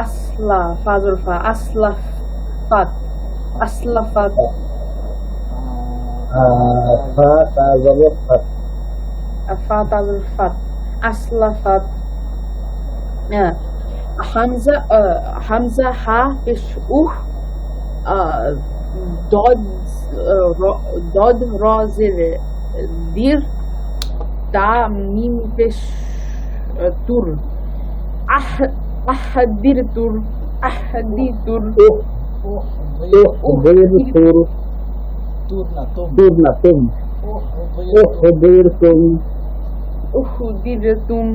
আসলা ফাজরফা আসলাফাত আসলাফাত ফা তা জবর ফাত ফা তাজরফাত আসলাফাত হামজা হামজা হা পেশ ضاد ضاد را زر دير دا ميم بش تور أحدير تور أحدي تور غير تور تور না তুম تور না তুম غير تم أخدرتم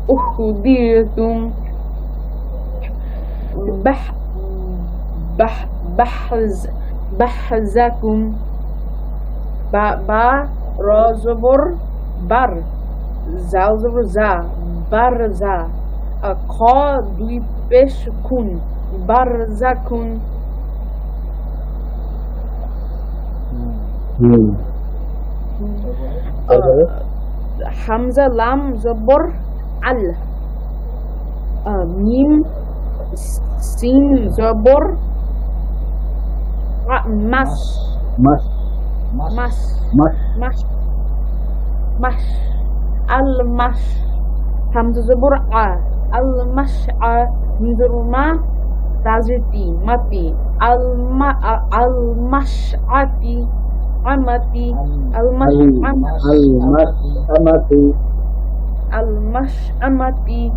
أخدرتم بح بح بحزكم با را زبر بر زا زبر زا بر زا قا دوی پیش کن برزکن حمزة لام زبر al ميم سين زبر مس مس مس مس مش مش المش همزة زبر المشع منذر ما تازتي متي المشعتي عمتي المشأمة المشأمة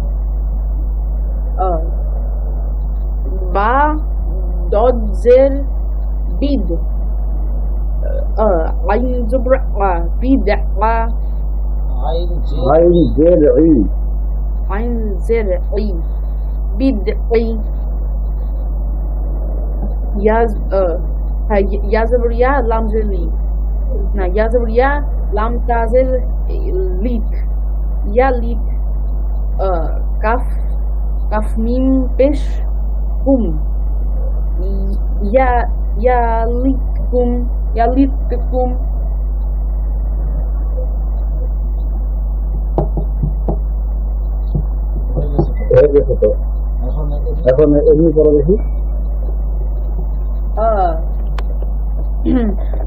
با ضاد زر بيد عين زبر بدع عين جيم غير زرعي عين زرعي بدعي يا زبر يا لام زري يا زبر يا لام تازر ليك يا ليك كاف كاف ميم بش قم يا ليككم يا ليككم হয়ে গেছে তো। হয়ে গেছে তো এখন এখন এমনি করে দেখি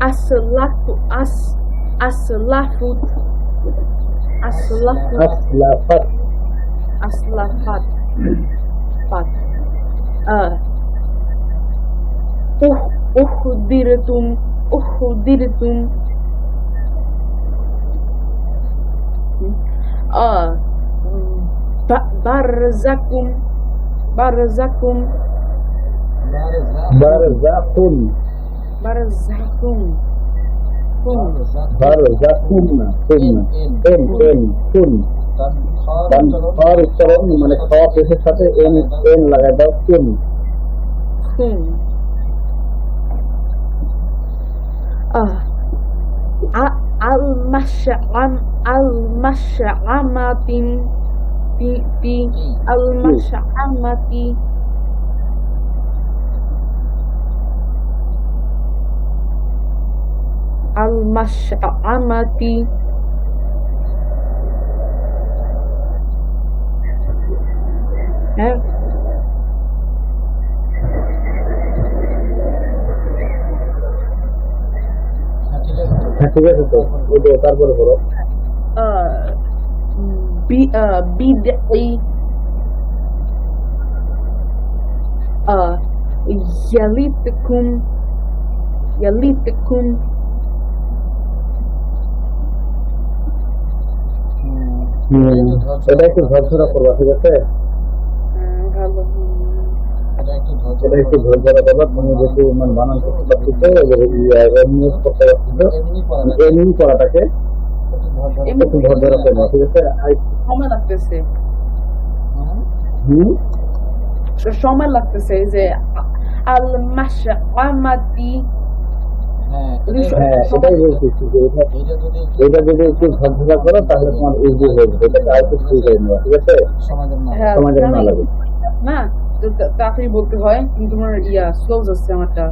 أسلفت أسلفت أسلفت أسلفت فت أحضرتم أحضرتم برزكم برزكم برزقن برزكم برزقن كن খার উচ্চারণ মানে খাওয়া পেশের সাথে এন এন লাগাই দাও কুন كن المشعمة في المشعمة المشعمة হ্যাঁ ঠিক আছে তো ওই তো তারপরে বলো بدعي يليتكم يليتكم এটা একটু ঝরঝরা করবা ঠিক আছে ভালো এটা একটু এটা একটু ঝরঝরা করবা তুমি যেহেতু মানে বানান করতে পারছো এমনি করতে পারছো এমনি করাটাকে একটু ঝরঝরা করবা ঠিক আছে সময় লাগতেছে হুম সময় লাগতেছে যে আল মাশআমাতি হ্যাঁ হ্যাঁ এটাই বলতেছি যে এটা যদি একটু ঝরঝরা করো তাহলে তোমার ইজি হয়ে যাবে এটাকে আরেকটু ফ্রি করে নেওয়া ঠিক আছে সমাধান না সময় যেন না লাগে না তাড়াতাড়ি বলতে হয় কিন্তু তোমার স্লো যাচ্ছে আমারটা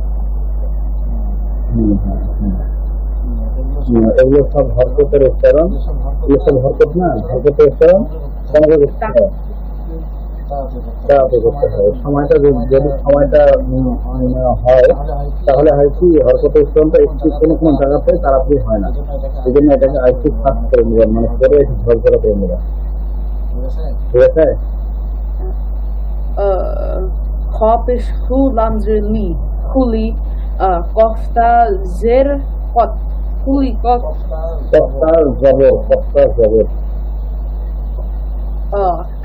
এগুলো সব হরকতের উচ্চারণ এগুলো সব হরকত না হরকতের উচ্চারণ সমাজে করতে হয় তাড়াতাড়ি করতে হবে। সময়টা যদি সময়টা হয় তাহলে হয় কি হরকত উচ্চারণটা একটু কোনো কোনো জায়গাতে তাড়াতাড়ি হয় না, এই জন্য এটাকে আরেকটু ফাস্ট করে নেবেন, মানে করে একটু ঝরঝরে করে নেবেন। ঠিক আছে? Kopish hu lamzer li. Huli kofta zer kot. Huli kot কপ্তা জবর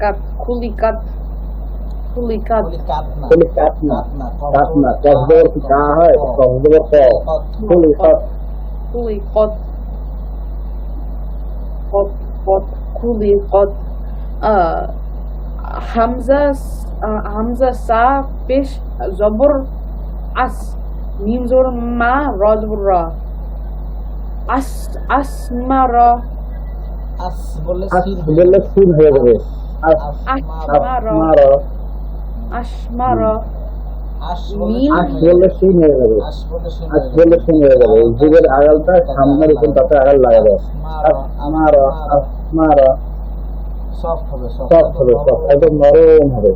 kat. Huli kat. Huli kat. খুলি কাট না কসজবর কি কা হয়, কসজবর ক, খুলি কত Huli kot. Kot. Huli kot. Hamza sa pesh zabur as. Mim zor ma ra zabur ra. Asmara. আস বললে আস সিন বললে সিন হয়ে যাবে। Ashmara. Ashmara. আস আস বললে সিন হয়ে যাবে। আস বললে সিন আস বললে সিন হয়ে যাবে। জিবের আগালটা সামনের উপর তাতে আগাল লাগাবে। আসমারা আসমারা সফট হবে সফট হবে, সফট একদম নরম হবে।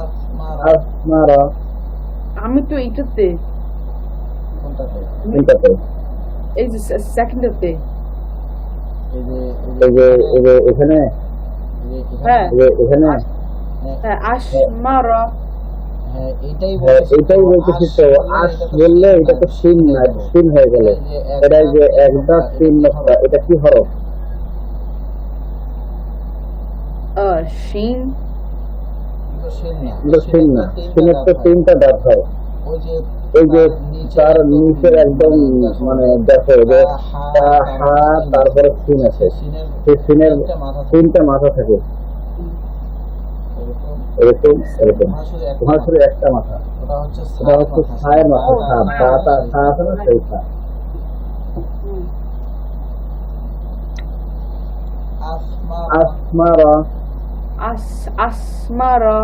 আসমারা আসমারা আমি তো এইটাতে কোনটাতে কোনটাতে? এই যে সেকেন্ডতে এই যে এই যে এখানে হ্যাঁ এখানে ashmara হ্যাঁ এটাই এইটাই বলতেছি তো। আস বললে এটা তো সিন না, সিন হয়ে গেল। এটা যে একটা সিন নকটা, এটা কি হরফ? shin এটা সিন না, সিনের তো তিনটা দাঁত হয়। ওই যে এই যে তার নিচের একদম মানে দেখো যে তা, হা, তারপরে সিন আছে, সেই সিনের তিনটা মাথা থাকে, এরকম এরকম। তোমার শুধু একটা মাথা, ওটা হচ্ছে ছায়ের মাথা, ছা আছে না, সেই ছা। আসমারা asmara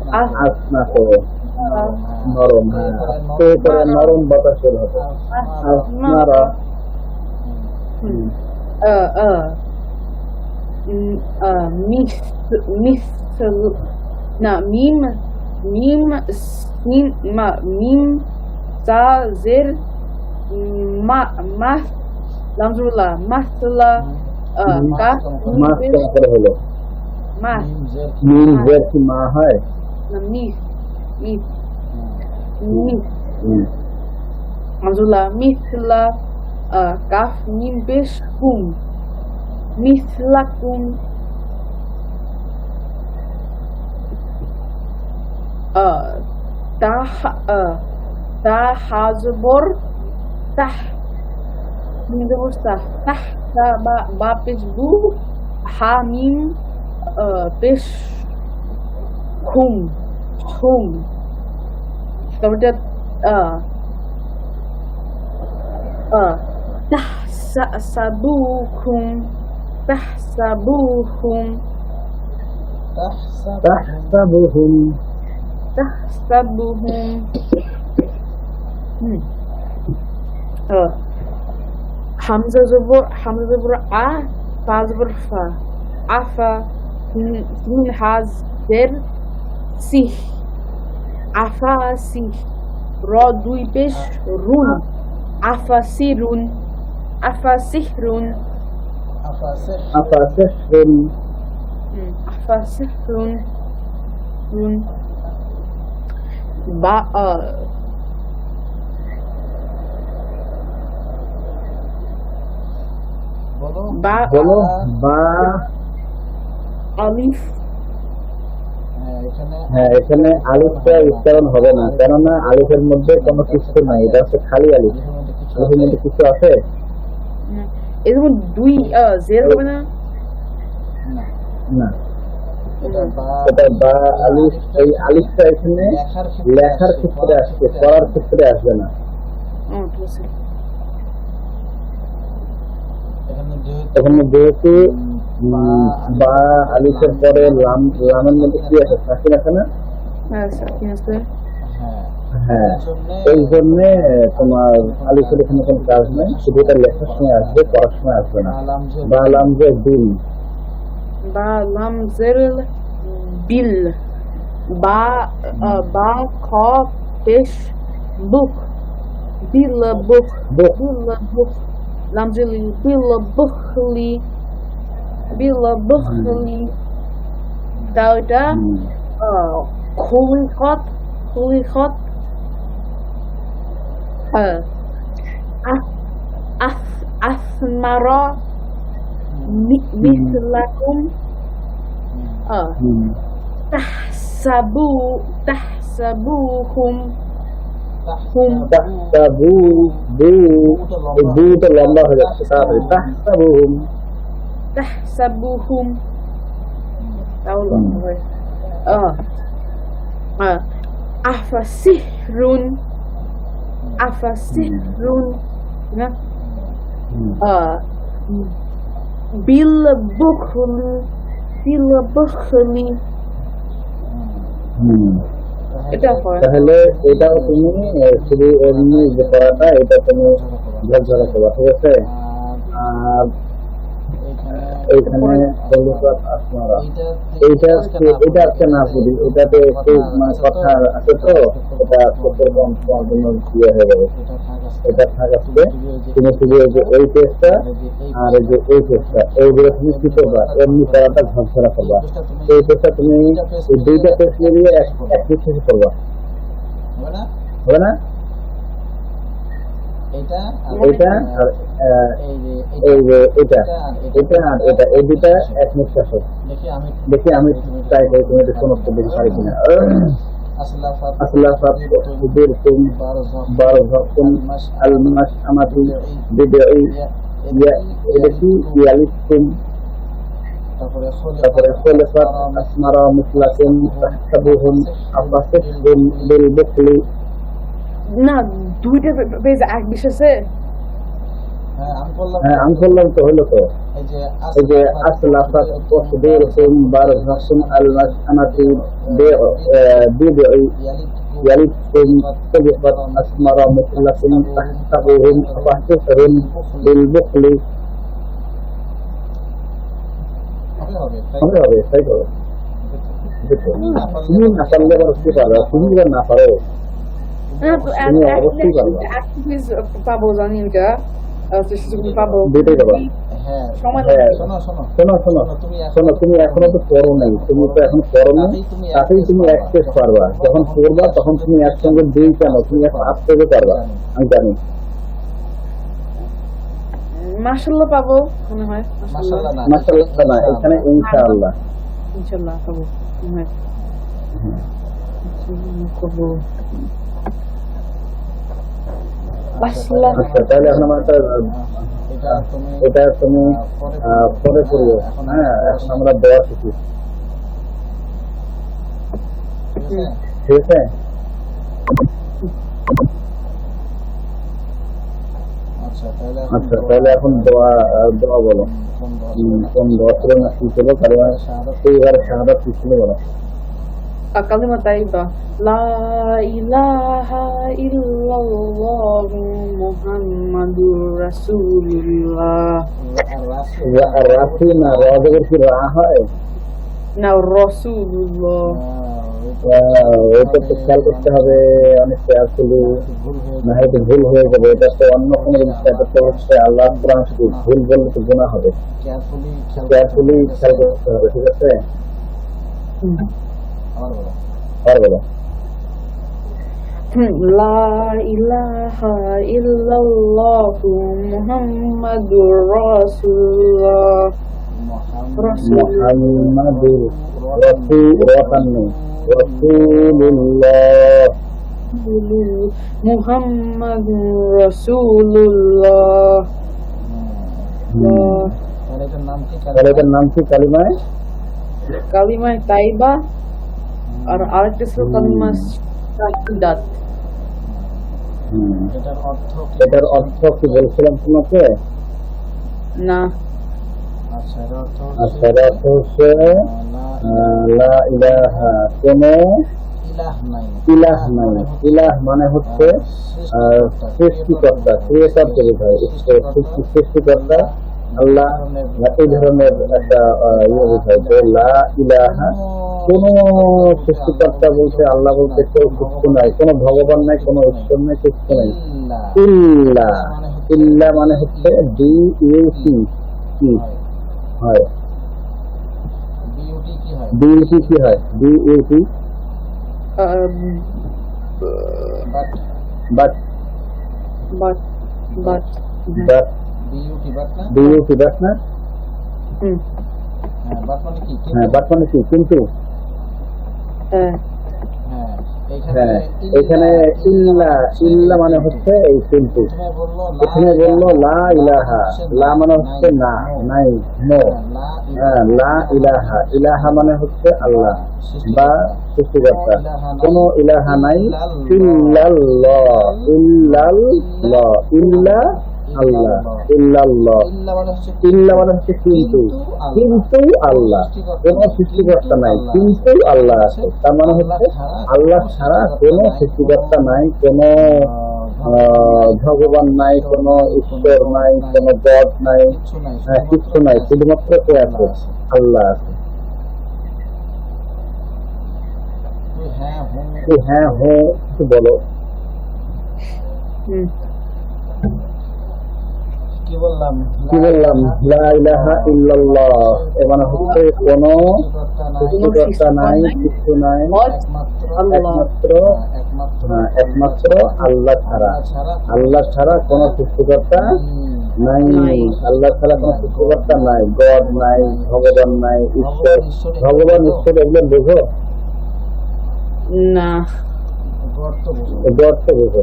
আসনা করে নরম, হ্যাঁ আস্তে করে নরম বাতাসের হবে। আসমারা mithl na mim sin ma mim sa zir ma lamzullah masla kaf মাছ কেন করে হলো? mas মিম জের কি মা হয়? na mis হুম। lamzullah mithla kaf mim pesh kum mithlakum tahazbur tah minzabur tah ba pesh bu ha mim pesh kum তারপরে tahsabuhum তাহসাবুহুম Hamza zabur a, fa zabur fa, afa nun haz der sih, afa sih, ra dui pesh run, afa sihrun আফাসিহরুন run ba বলো বা alif হ্যাঁ এখানে আলিফটা উচ্চারণ হবে না, কেননা আলিফের মধ্যে কোনো কিছু নাই, এটা হচ্ছে খালি আলিফ। আলিফের মধ্যে কিছু আছে? এর মধ্যে দুই জের হবে না? না, এটা বা আলিফ। এই আলিফটা এখানে লেখার ক্ষেত্রে আসছে, পড়ার ক্ষেত্রে আসবে না। ঠিক আছে। এখানে যেহেতু বা আলিফের পরে লামের মধ্যে কি আছে, সাকিন আছে না? সাকিন আছে। হ্যাঁ, এই জন্য তোমার আলিফের এখানে কোনো কাজ নেই, শুধু এটা লেখার সময় আসবে, পড়ার সময় আসবে না। বা লাম যে দিন, বা লাম জের বিল বা বা খ পেশ বুক বিল বুক বুক বিল বুক লামজেলি বিল বুখলি বিল বুখলি তাও এটা খুলিখত খুলিখত asmara mithlakum tahsabuhum tahsabu bu itu lomba saja tahsabuhum tahu loh afasihrun ya bil bukhli এটা হয় তাহলে এটাও তুমি শুধু এমনি যে পড়াটা এটা তুমি ঝরঝরা করবা ঠিক আছে আর এইখানে আপনারা এইটা আজকে না পড়ি এটাতে একটু মানে কথা আছে তো এটা জন্য ইয়ে হয়ে যাবে এটা থাক আসবে তুমি শুধু এই টেস্টটা আর এই টেস্টটা এইগুলো তুমি কি করবা এমনি পড়াটা ঝরঝরা করবা এই টেস্টটা তুমি এই দুইটা টেস্ট মিলিয়ে এক টেস্ট করবা হবে না এটা আর এই যে এটা আর এটা এই দুটা এক মিনিট আসো দেখি আমি ট্রাই করি তুমি এটা শোনো দেখি পারি কিনা আসলাফাত উদিরতুম বারযাকুম আল-মাশআমাতু বিদঈ এটা কি ইয়ালিকুম তারপরে খুলিফাত আসমারা মিসলাকুম তাহসাবুহুম আফাসিহুম বিল বুখলি না দুইটা পেজ এক বিশেষে আমি বললাম তো হলো তো এই যে আসলাফাত উদিরতুম বারযাকুম আল-মাশআমাতু বিদঈ يلدكم سبقت أسمر مثلكم تحسبهم فاحسسهم بالبخل হবে তাই তো তুমি না পারলে বুঝতে পারো তুমি না পারো তুমি অবশ্যই পারবে পাবো জানি এটা পাবো দুটোই পাবা সময় শোনো তুমি এখনো তো পড়ো নাই তুমি তো এখন পড়ো না তাতেই তুমি এক টেস্ট পারবা যখন পড়বা তখন তুমি একসঙ্গে দুই কেন তুমি এক পাঁচ থেকে পারবা আমি জানি মাশাআল্লাহ পাবো মনে হয় মাশাআল্লাহ না এখানে ইনশাআল্লাহ পাবো আচ্ছা তাহলে এখন আমার এটা তুমি পরে করিও হ্যাঁ এখন আমরা দোয়া শিখি ঠিক আছে আচ্ছা তাহলে এখন দোয়া বলো কোন দোয়া ছিল না কি ছিল কারণ এইবার শাহাদাত কি ছিল বলো কালিমা তাইবা লা ইলাহা ইল্লাল্লাহ মুহাম্মাদুর রাসূলুল্লাহ রাসূল না রাজের কি রা হয় না রাসূলুল্লাহ এটা তো খেয়াল করতে হবে অনেক আসলে না হয়তো ভুল হয়ে যাবে এটা তো অন্য কোনো জিনিস করতে হচ্ছে আল্লাহ কোরআন শুধু ভুল বললে তো গুনাহ হবে কেয়ারফুলি খেয়াল করতে হবে ঠিক আছে আর বলো লা ইলাহা ইল্লাল্লাহ মুহাম্মাদুর রাসূলুল্লাহ মুহাম্মাদুর রাসূলুল্লাহ মুহাম্মাদুর রাসূলুল্লাহ এটার নাম কি কালিমায় তাইবা আর আরেকটা ছিল কালিমা শাহাদাত এটার অর্থ কি বলছিলাম তোমাকে না আচ্ছা এর অর্থ হচ্ছে লা ইলাহা কোনো ইলাহ নাই ইলাহ মানে হচ্ছে সৃষ্টিকর্তা ক্রিয়েটর যে বোঝায় সৃষ্টিকর্তা আল্লাহ এই ধরনের একটা ইয়ে বোঝায় যে লা ইলাহা কোন সৃষ্টিকর্তা বলতে আল্লাহ বলতে কেউ কিছু নাই, কোন ভগবান নাই, কোন ঈশ্বর নাই, কিছু নাই। ইল্লা, ইল্লা মানে হচ্ছে ডিইউটি কি হয়, ডিইউটি কি হয়, duty but but but but beauty but না, ডিইউটি বাট না, hmm, হ্যাঁ বাট মানে কি, হ্যাঁ বাট মানে কি কিন্তু, uh, হ্যাঁ হ্যাঁ এখানে ইল্লা, ইল্লা মানে হচ্ছে এই কিন্তু। এখানে বললো লা ইলাহা, লা মানে হচ্ছে না, নাই, নো, হ্যাঁ লা ইলাহা, ইলাহা মানে হচ্ছে আল্লাহ বা সৃষ্টিকর্তা, কোন ইলাহা নাই, ইল্লাল্লাহ, ইল্লাল্লাহ, ইল্লা আল্লাহ, ইল্লাল্লাহ, ইল্লা মানে হচ্ছে কিন্তু, কিন্তু আল্লাহ, কোন সৃষ্টিকর্তা নাই কিন্তু আল্লাহ আছে, তার মানে হচ্ছে আল্লাহ ছাড়া কোন সৃষ্টিকর্তা নাই, কোন ভগবান নাই, কোন ঈশ্বর নাই, কোন গড নাই, হ্যাঁ কিচ্ছু নাই, শুধুমাত্র কে আছে, আল্লাহ আছে। হ্যাঁ হো কিছু বলো, hmm, কি বললাম, কি বললাম, লা ইলাহা ইল্লাল্লাহ, এর মানে হচ্ছে কোন সৃষ্টিকর্তা নাই, কিছু নাই, but Allah, একমাত্র, একমাত্র আল্লাহ ছাড়া, আল্লাহ ছাড়া কোন সৃষ্টিকর্তা নাই, আল্লাহ ছাড়া কোন সৃষ্টিকর্তা নাই, গড নাই, ভগবান নাই, ঈশ্বর, ভগবান ঈশ্বর এগুলো বোঝো, nah, গর্ত বসে গড তো বোঝো,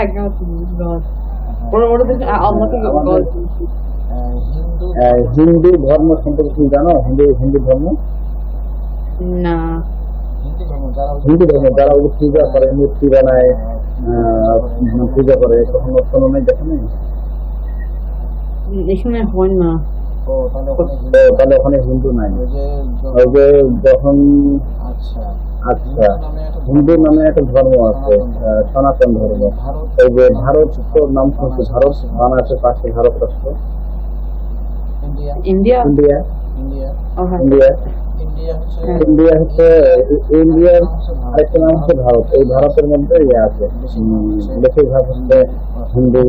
I got God. What is Allah to God? Hindu Hindu ধর্ম সম্পর্কে তুমি জানো, হিন্দু হিন্দু ধর্ম, Nah, হিন্দু ধর্ম যারা হিন্দু ধর্ম যারা ওই পূজা করে, মূর্তি বানায়, পূজা করে, কখনো শোনো নাই, দেখো নাই, এখানে হয় না। ও তাহলে ওখানে হিন্দু, তো তাহলে ওখানে হিন্দু নাই, ওই যে ওই যে যখন, আচ্ছা আচ্ছা নামে একটা হিন্দু নামে একটা ধর্ম আছে, সনাতন ধর্ম, ভারত, এই যে ভারত নাম শুনছি, ভারত বাংলাদেশের পাশে ভারত রাষ্ট্র, India, India, India, India, India, India হচ্ছে ইন্ডিয়া হচ্ছে, ইন্ডিয়ার আরেকটা নাম হচ্ছে ভারত, এই ভারতের মধ্যে ইয়ে আছে, বেশিরভাগ হচ্ছে হিন্দু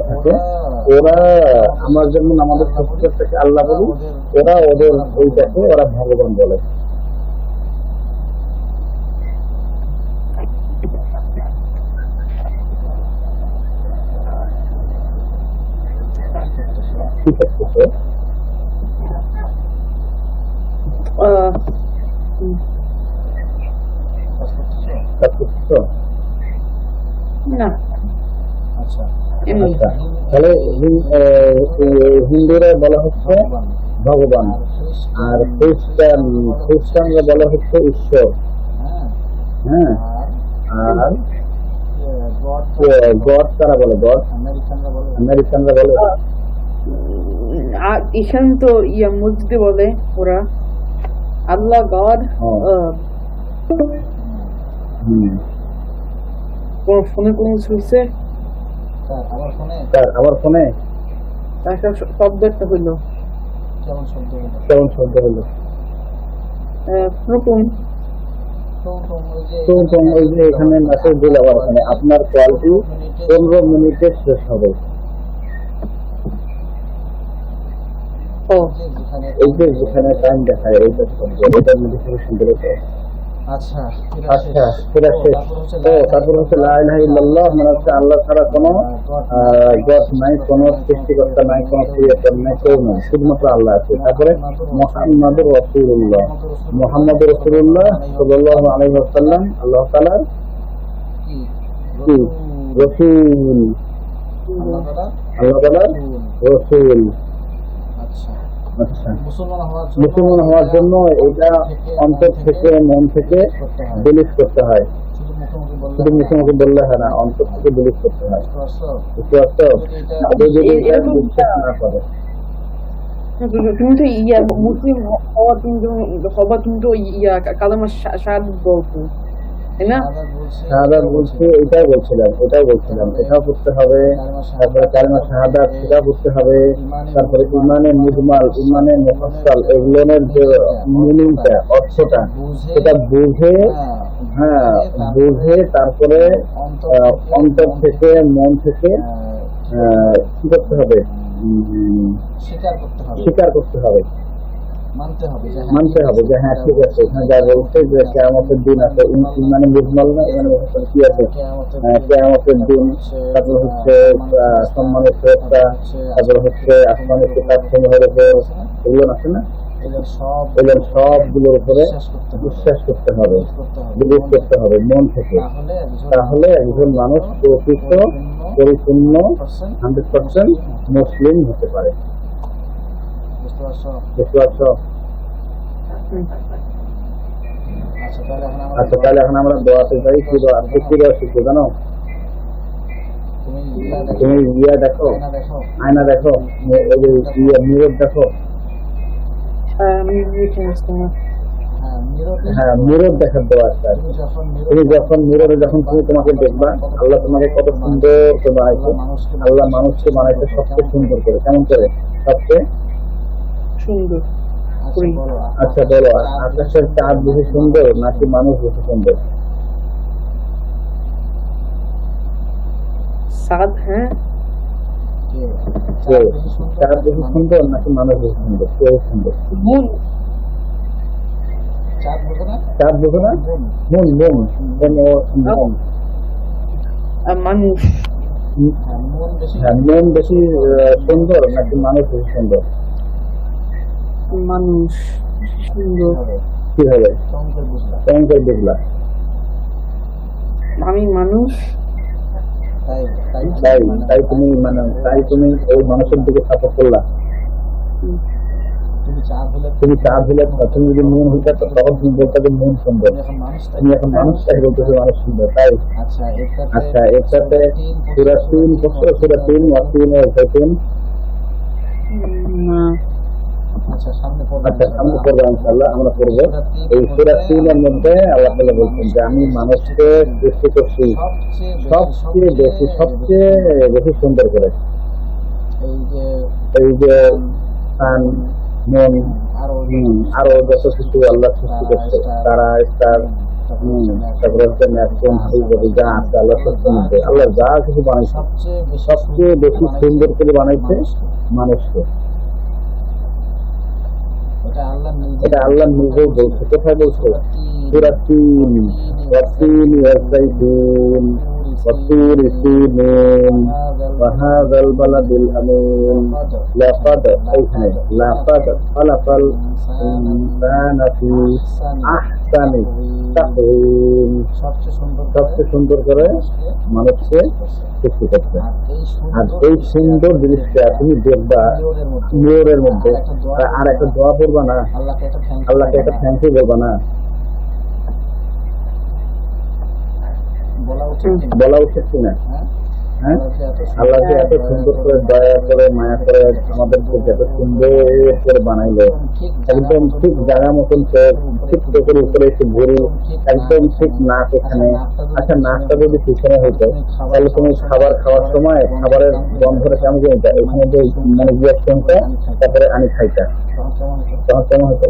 থাকে, ওরা আমরা যেমন আমাদের সৃষ্টিকর্তাকে আল্লাহ বলি, ওরা ওদের ওইটাকে ওরা ভগবান বলে। কি করতেছে? কাজ করতেছো? না, আচ্ছা এমনি। আচ্ছা, তাহলে হিন্দুরা বলা হচ্ছে ভগবান, আর খ্রিস্টানরা বলা হচ্ছে ঈশ্বর, হ্যাঁ হ্যাঁ, আর গড গড তারা বলে, গড আমেরিকানরা বলে, আমেরিকানরা বলে, এখানে তো মসজিদে বলে ওরা আল্লাহ গড। কোন ফোনে কোন কিছু হয়েছে, স্যার আমার ফোনে আমার ফোনে একটা শব্দ একটা হইলো, কেমন শব্দ হলো, কেমন শব্দ হলো, নতুন ওই যে এখানে মেসেজ দিল আমার এখানে, আপনার কলটি 15 মিনিটে শেষ হবে, ও এই যে যেখানে টাইম দেখায় এইটা শব্দ, এটার নোটিফিকেশন দিলে তো। আচ্ছা আচ্ছা সেটা শেষ। ও তারপর হচ্ছে লা ইলাহা ইল্লাল্লাহ, মানে হচ্ছে আল্লাহ ছাড়া কোনো গড নাই, কোনো সৃষ্টিকর্তা নাই, কোনো ক্রিয়েটর নাই, কেউ নাই, শুধুমাত্র আল্লাহ আছে। তারপরে মুহাম্মাদুর রাসূলুল্লাহ, মুহাম্মাদুর রাসূলুল্লাহ সাল্লাল্লাহু আলাইহি ওয়াসাল্লাম আল্লাহ তাআলার কি রাসূল, আল্লাহ তাআলার রাসূল। আচ্ছা, মুসলমান হওয়ার জন্য এটা অন্তর থেকে, মন থেকে বিলিভ করতে হয়, শুধু মুখে মুখে বললে হয় না, অন্তর থেকে বিলিভ করতে হয়, বুঝতে পারছো? যদি এটা বিশ্বাস না করে, তুমি তো মুসলিম হওয়ার তুমি তো কালামা শাহাদাত বলছো, তাই না? শাহাদাত বলছি, এটাও বলছিলাম এটাও পড়তে হবে। তারপরে কালিমা শাহাদাত সেটাও পড়তে হবে। তারপরে ইমানে মুজমাল, ইমানে মুফাসসাল, এগুলোর যে মিনিংটা, অর্থটা সেটা বুঝে, হ্যাঁ বুঝে তারপরে অন্তর থেকে, মন থেকে কি করতে হবে? স্বীকার করতে হবে, মানতে হবে যে হ্যাঁ ঠিক আছে, এখানে যা বলছে যে কিয়ামতের দিন আছে। ইমানে মুজমাল না, ইমানে মুফাসসাল কি আছে? কিয়ামতের দিন, তারপর হচ্ছে সম্মানের ফেরেশতা, তারপর হচ্ছে আসমানের কিতাব সমূহের উপর, এগুলো আছে না? এগুলো সবগুলোর উপরে বিশ্বাস করতে হবে, বিলিভ করতে হবে মন থেকে। তাহলে একজন মানুষ প্রকৃত পরিপূর্ণ 100% মুসলিম হতে পারে। বুঝতে পারছো? আচ্ছা তাহলে এখন আমরা দোয়াতে যাই। কি দোয়া শিখবো জানো? তুমি ইয়া দেখো, আয়না দেখো, মিরর দেখো। হ্যাঁ মিরর দেখার দোয়া আছে। তুমি যখন মিররে তুমি তোমাকে দেখবা, আল্লাহ তোমাকে কত সুন্দর করে বানাইছে। আল্লাহ মানুষকে বানাইছে সবচেয়ে সুন্দর করে। কেমন করে? সবচেয়ে সুন্দর। আচ্ছা বলো, আকাশের চাঁদ বেশি সুন্দর নাকি মানুষ বেশি সুন্দর? চাঁদ, হ্যাঁ চাঁদ বেশি সুন্দর নাকি মানুষ বেশি সুন্দর? কে সুন্দর? চাঁদ বোঝো না? মন মন মন মানুষ। হ্যাঁ মন বেশি সুন্দর নাকি মানুষ বেশি সুন্দর? মানুষ সুন্দর। কিভাবে চমকে বুঝলা? আমি মানুষ, তাই তুমি এই মানুষের দিকে সাপোর্ট করলা। তুমি চাঁদ হলে, তুমি যদি মন হইতে তখন তুমি বলতে যে মন সুন্দর। তুমি এখন মানুষ, তাই বলতেছো মানুষ সুন্দর। তাই আচ্ছা এর সাথে সূরা 3 পড়ছো? সূরা 3 ওয়াসিনের 3। আচ্ছা সামনে পড়বো ইনশাআল্লাহ, আমরা পড়বো। এই সূরা 3 এর মধ্যে আল্লাহ তাআলা বলছেন যে আমি মানুষকে সৃষ্টি করছি সবচেয়ে বেশি সুন্দর করে। এই যে কান, মন, আরো যত কিছু আল্লাহ সৃষ্টি করছে, তারা স্টার, তারপরে হচ্ছে ন্যাপকিন, যা আছে আল্লাহ সৃষ্টি, আল্লাহ যা কিছু বানাইছে সবচেয়ে বেশি সুন্দর করে বানাইছে মানুষকে। এটা আল্লাহ নিজেই বলছে। কোথায় বলছে? সূরা 3 ওয়াসিন ওয়াসাইতুন ওয়াতুর সিনিন ওয়াহাযাল বালাদিল আমিন লাকাদ, এইখানে লাকাদ খালাকাল ইনসানা ফি আহসানি তাকওয়িম, সবচেয়ে সুন্দর করে মানুষকে সৃষ্টি করছে। আর এই সুন্দর জিনিসটা তুমি দেখবা মিররের মধ্যে, আর একটা দোয়া পড়বা না, আল্লাহকে একটা থ্যাংক ইউ বলবা না? বলা উচিত কিনা? হ্যাঁ আল্লাহকে এত সুন্দর করে দয়া করে মায়া করে আমাদেরকে এত সুন্দর করে বানাইলো, একদম ঠিক জায়গা মতন ঠিক চোখের উপরে একটু ঘুরি, একদম ঠিক নাক এখানে। আচ্ছা নাকটা যদি পিছনে হইতো তাহলে তুমি খাবার খাওয়ার সময় খাবারের গন্ধটা কেমন জানিতা? এখানে যে মানে রিয়াকশনটা, তারপরে আমি খাইতা, তখন কেমন হতো?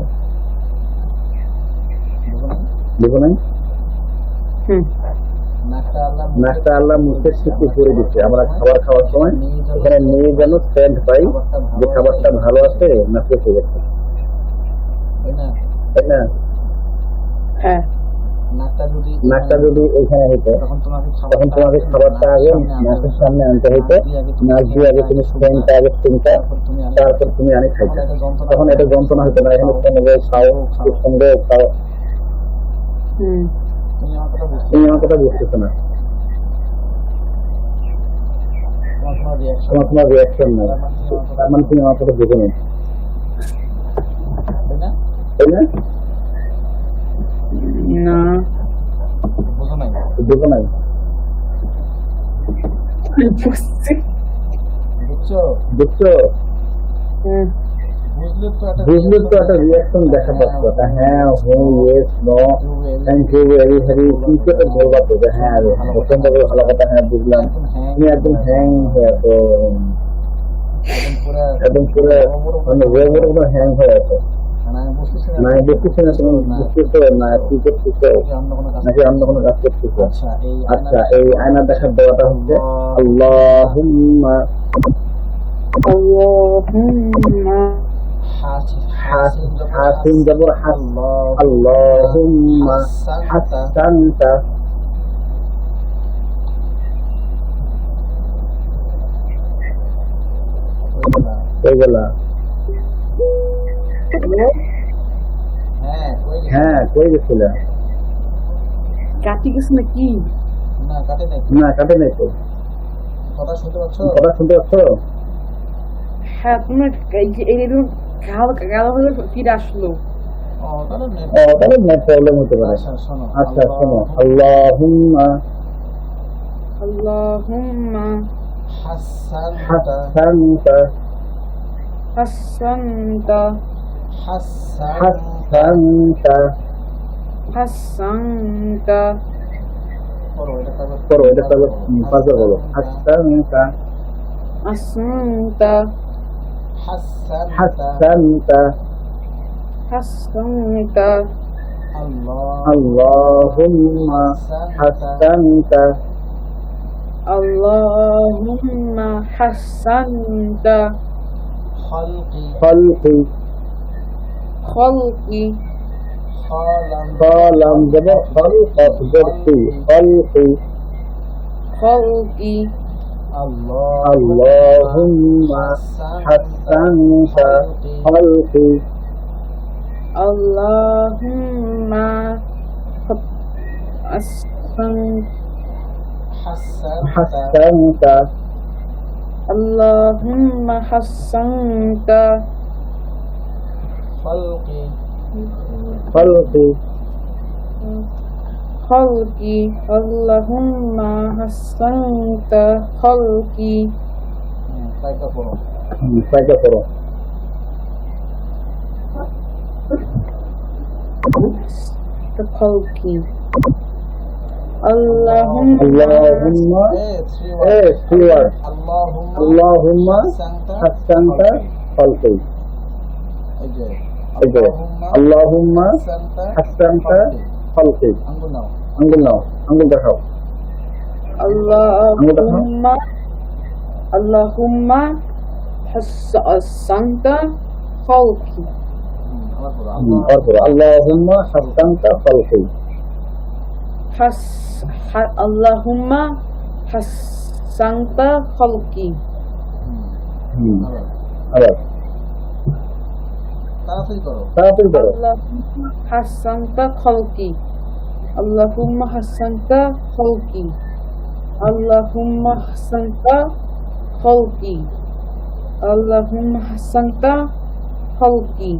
বুঝো নাই? নাকটা আল্লাহ মুখে সৃষ্টি করে দিচ্ছে। আমরা খাবার খাওয়ার সময় এখানে নিয়ে যেন সেন্ট পাই যে খাবারটা ভালো আছে না পেকে গেছে, তাই না? নাকটা যদি এখানে হইতো তখন তোমাকে খাবারটা আগে নাকের সামনে আনতে হইতো, নাক দিয়ে আগে তুমি সেন্টটা আগে শুনতে, তারপর তুমি আনি খাইতে। তখন এটা যন্ত্রণা হতো না। এখানে সঙ্গে খাও, সঙ্গে খাও। তুমি আমার কথা বুঝতেছো না, তোমার রিয়াকশন নেই, তার মানে তুমি আমার কথা বুঝে নেই, তাই না? বুঝো নাই? বুঝছো? বুঝলে তো একটা রিয়াকশন দেখা পাচ্ছ, হ্যাঁ হো yes no thank you very very, কিন্তু একটা বলবা তো যে হ্যাঁ প্রচন্ড করে ভালো কথা, হ্যাঁ বুঝলাম, তুমি একদম হ্যাং হয়ে তো একদম পুরো মানে বড় বড় হ্যাং হয়ে আছে, না বুঝতেছি না তুমি বুঝতেছো না কি করতেছো নাকি অন্য কোনো কাজ করতেছো। আচ্ছা এই আয়না দেখার দেওয়াটা হচ্ছে আল্লাহুম্মা আল্লাহুম্মা হাসিন জবর হাস, আল্লাহুম্মা হাসানতা ওইগুলা। হ্যাঁ কই গেছিল? কাটি গেছে নাকি? না কাটে নাই তো। কথা শুনতে পাচ্ছ? কথা শুনতে পাচ্ছ? হ্যাঁ তোমার এই যে এইরকম গাল হলে ফিরে আসলো। তাহলে নেট প্রবলেম হতে পারে। আচ্ছা শোনো, আল্লাহুম্মা আল্লাহুম্মা হাসানতা হাসানতা হাসানতা হাসানতা করো এটা তাহলে পাঁচবার বলো, হাসানতা হাসানতা হাসানতা হাসানতা আল্লাহুম্মা হাসানতা আল্লাহুম্মা হাসানতা খালকি খালকি কলম জবর খল কফ জবরতি খালকি খালকি আল্লাহুম্মা হাসানতা খালকি Allahumma حسنت Allahumma hassanta خلقي khalqi Allahumma hassanta khalqi Saika করো khalqi Allahumma Allahumma hassanta khalqi Allahumma hassanta khalqi আঙ্গুল নাও আঙ্গুল দেখাও Allahumma hassanta khalqi Allahumma hassanta khalqi Allahumma hassanta khalqi আবার তাড়াতাড়ি করো Allahumma hassanta khalqi Allahumma hassanta khalqi Allahumma hassanta khalqi Allahumma hassanta khalqi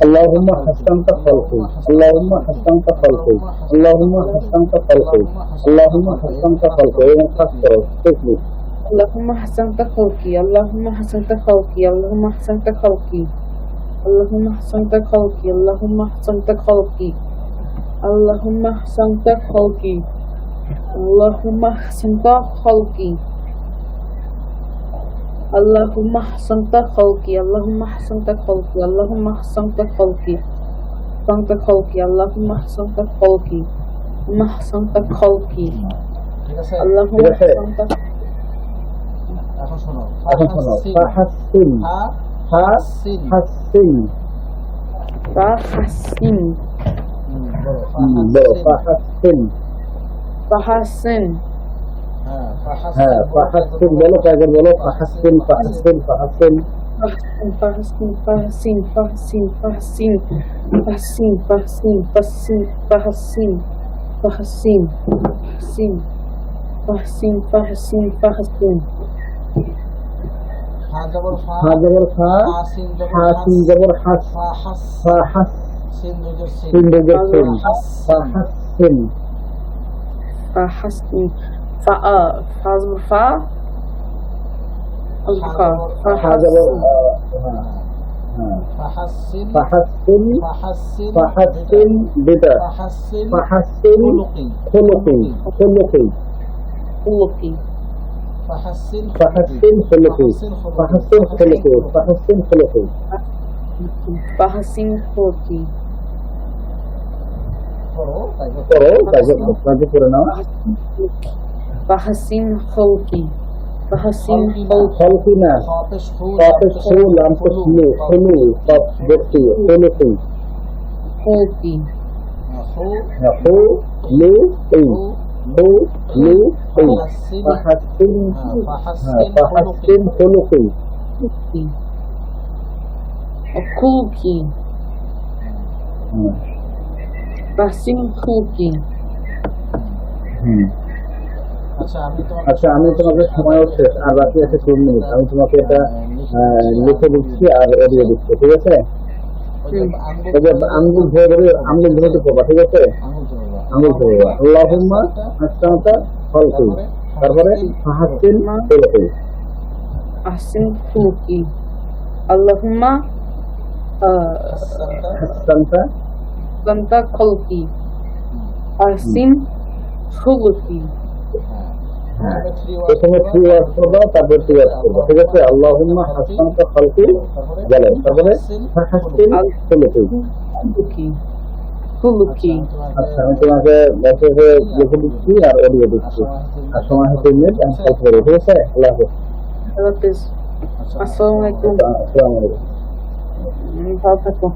اللهم حسنت خلقي اللهم حسنت خلقي اللهم حسنت خلقي اللهم حسنت خلقي ايه نفسر تسمي اللهم حسنت خلقي اللهم حسنت خلقي اللهم حسنت خلقي اللهم حسنت خلقي اللهم حسنت خلقي اللهم حسنت خلقي اللهم حسنت خلقي اللهم حسنت خلقي اللهم حسنت خلقي اللهم حسنت خلقي حسنت خلقي اللهم حسنت خلقي اللهم حسنت خلقي اللهم حسنت এখন শোনো ফাহাসিন ফাহাসিন فحسن বলো ফাহাসিন فحسن হ্যাঁ ফাহাসিন বলো কয়েকবার বলো ফাহাসিন ফাহাসিন ফাহাসিন فحسن فحسن فحسن فحسن فحسن فحسن فحسن فحسن فحسن فحسن فحسن فحسن হা জবর ফা হাসিন জবর হাস ফাহাস সিন জবর সিন ফাহাসিন فحسن فا فا হালকা হাজার ফাহাসসিন ফাহাসসিন ফাহাসসিন ফাহাসসিন বেটা ফাহাসসিন ফাহাসসিন খুলুকি খুলুকি খুলুকি খুলুকি ফাহাসসিন ফাহাসসিন খুলুকি ফাহাসসিন খুলুকি ফাহাসসিন খুলুকি ফাহাসিন খুলুকি করো তারপর করো তারপর করে নাও ফাহাসিন খুলুকি ফাহাসিন খুলুকি খলকি না খাফিস হু কাফের সু লাম পেশ লু খুলু সব ব্যক্তি খুলুকি খুলুকি হু হু লু ই হু লু ই ফাহাসসিন ফাহাসসিন ফাহাসসিন ফাহাসসিন খুলুকি খুলুকি খুলুকি ফাহাসিন খুলুকি আচ্ছা আমি তোমাকে আচ্ছা আমি তোমাকে সময় শেষ আর বাকি আছে 3 মিনিট আমি তোমাকে এটা লিখে দিচ্ছি আর অডিও দিচ্ছি ঠিক আছে এই যে আঙ্গুল ধরে পড়বা ঠিক আছে আঙ্গুল ধরে আল্লাহুম্মা আসসালাতা খালকি তারপরে ফাহাসিন খুলুকি ফাহাসিন খুলুকি আল্লাহুম্মা হাসানতা সান্তা খুলুকি ফাহাসিন খুলুকি প্রথমে 3 ওয়ার্ড করবা তারপর 2 ওয়ার্ড করবা ঠিক আছে আল্লাহুম্মা হাসানতা খালকি গেল তারপরে ফাহাসিন খুলুকি খুলুকি খুলুকি আচ্ছা আমি তোমাকে মেসেজে লিখে দিচ্ছি আর অডিও দিচ্ছি আর সময় হচ্ছে মিনিট আমি কল করবো ঠিক আছে আল্লাহ হাফেজ আল্লাহ হাফেজ আসসালামু আলাইকুম আসসালামু আলাইকুম ভালো থাকো